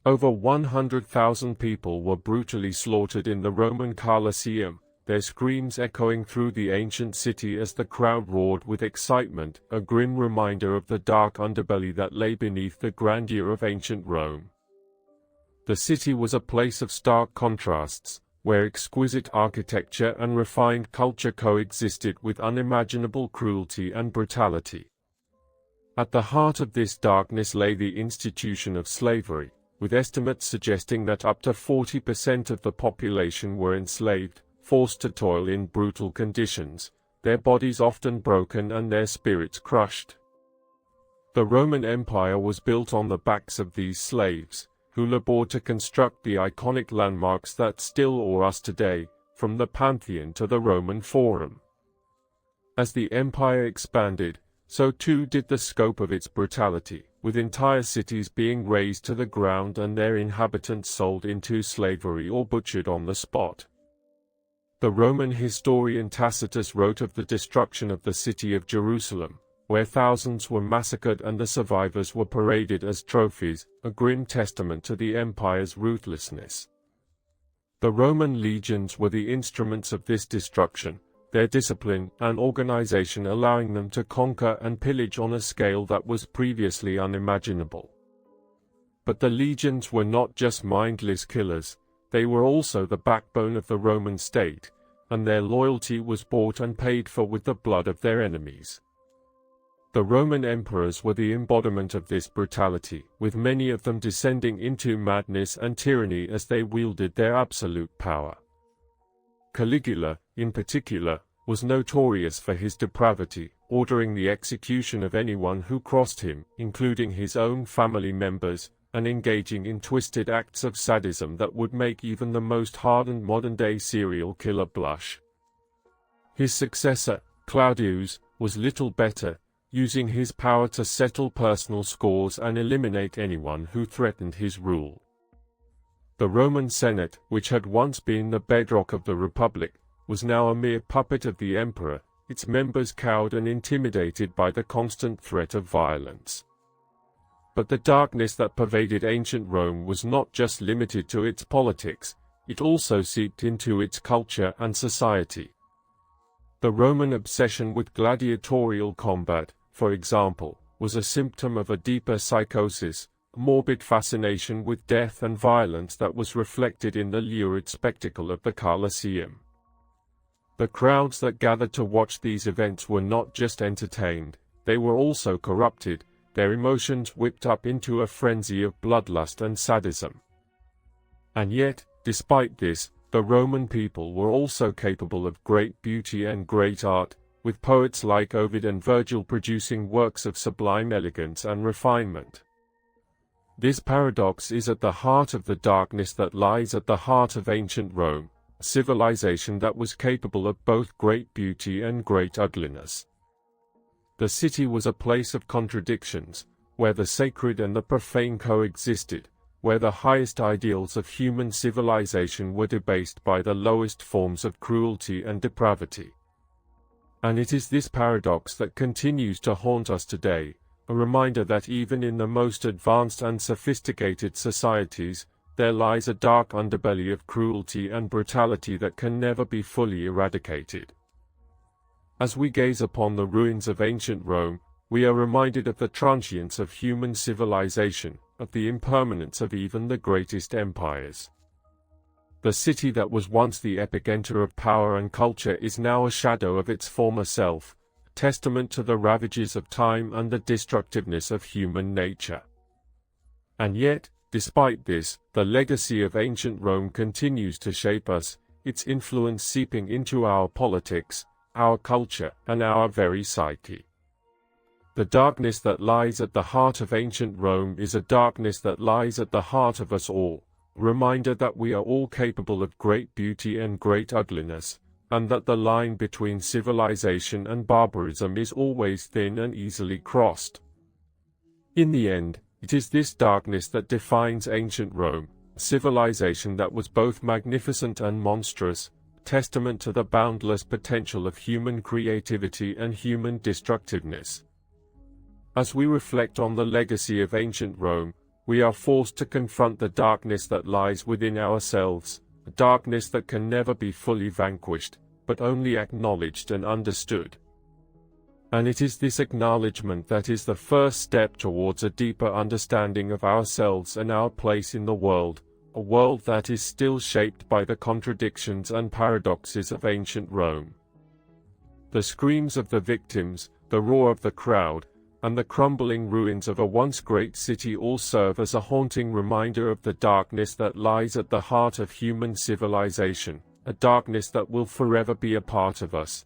Over 100,000 people were brutally slaughtered in the Roman Colosseum, their screams echoing through the ancient city as the crowd roared with excitement, a grim reminder of the dark underbelly that lay beneath the grandeur of ancient Rome. The city was a place of stark contrasts, where exquisite architecture and refined culture coexisted with unimaginable cruelty and brutality. At the heart of this darkness lay the institution of slavery, with estimates suggesting that up to 40% of the population were enslaved, forced to toil in brutal conditions, their bodies often broken and their spirits crushed. The Roman Empire was built on the backs of these slaves, who labored to construct the iconic landmarks that still awe us today, from the Pantheon to the Roman Forum. As the empire expanded, so too did the scope of its brutality, with entire cities being razed to the ground and their inhabitants sold into slavery or butchered on the spot. The Roman historian Tacitus wrote of the destruction of the city of Jerusalem, where thousands were massacred and the survivors were paraded as trophies, a grim testament to the empire's ruthlessness. The Roman legions were the instruments of this destruction, their discipline and organization allowing them to conquer and pillage on a scale that was previously unimaginable. But the legions were not just mindless killers, they were also the backbone of the Roman state, and their loyalty was bought and paid for with the blood of their enemies. The Roman emperors were the embodiment of this brutality, with many of them descending into madness and tyranny as they wielded their absolute power. Caligula, in particular, was notorious for his depravity, ordering the execution of anyone who crossed him, including his own family members, and engaging in twisted acts of sadism that would make even the most hardened modern-day serial killer blush. His successor, Claudius, was little better, using his power to settle personal scores and eliminate anyone who threatened his rule. The Roman Senate, which had once been the bedrock of the Republic, was now a mere puppet of the emperor, its members cowed and intimidated by the constant threat of violence. But the darkness that pervaded ancient Rome was not just limited to its politics, it also seeped into its culture and society. The Roman obsession with gladiatorial combat, for example, was a symptom of a deeper psychosis, a morbid fascination with death and violence that was reflected in the lurid spectacle of the Colosseum. The crowds that gathered to watch these events were not just entertained, they were also corrupted, their emotions whipped up into a frenzy of bloodlust and sadism. And yet, despite this, the Roman people were also capable of great beauty and great art, with poets like Ovid and Virgil producing works of sublime elegance and refinement. This paradox is at the heart of the darkness that lies at the heart of ancient Rome, a civilization that was capable of both great beauty and great ugliness. The city was a place of contradictions, where the sacred and the profane coexisted, where the highest ideals of human civilization were debased by the lowest forms of cruelty and depravity. And it is this paradox that continues to haunt us today, a reminder that even in the most advanced and sophisticated societies, there lies a dark underbelly of cruelty and brutality that can never be fully eradicated. As we gaze upon the ruins of ancient Rome, we are reminded of the transience of human civilization, of the impermanence of even the greatest empires. The city that was once the epicenter of power and culture is now a shadow of its former self, a testament to the ravages of time and the destructiveness of human nature. And yet, despite this, the legacy of ancient Rome continues to shape us, its influence seeping into our politics, our culture, and our very psyche. The darkness that lies at the heart of ancient Rome is a darkness that lies at the heart of us all, a reminder that we are all capable of great beauty and great ugliness, and that the line between civilization and barbarism is always thin and easily crossed. In the end, it is this darkness that defines ancient Rome, a civilization that was both magnificent and monstrous, testament to the boundless potential of human creativity and human destructiveness. As we reflect on the legacy of ancient Rome, We are forced to confront the darkness that lies within ourselves, a darkness that can never be fully vanquished, but only acknowledged and understood. And it is this acknowledgement that is the first step towards a deeper understanding of ourselves and our place in the world, a world that is still shaped by the contradictions and paradoxes of ancient Rome. The screams of the victims, the roar of the crowd, and the crumbling ruins of a once great city all serve as a haunting reminder of the darkness that lies at the heart of human civilization, a darkness that will forever be a part of us,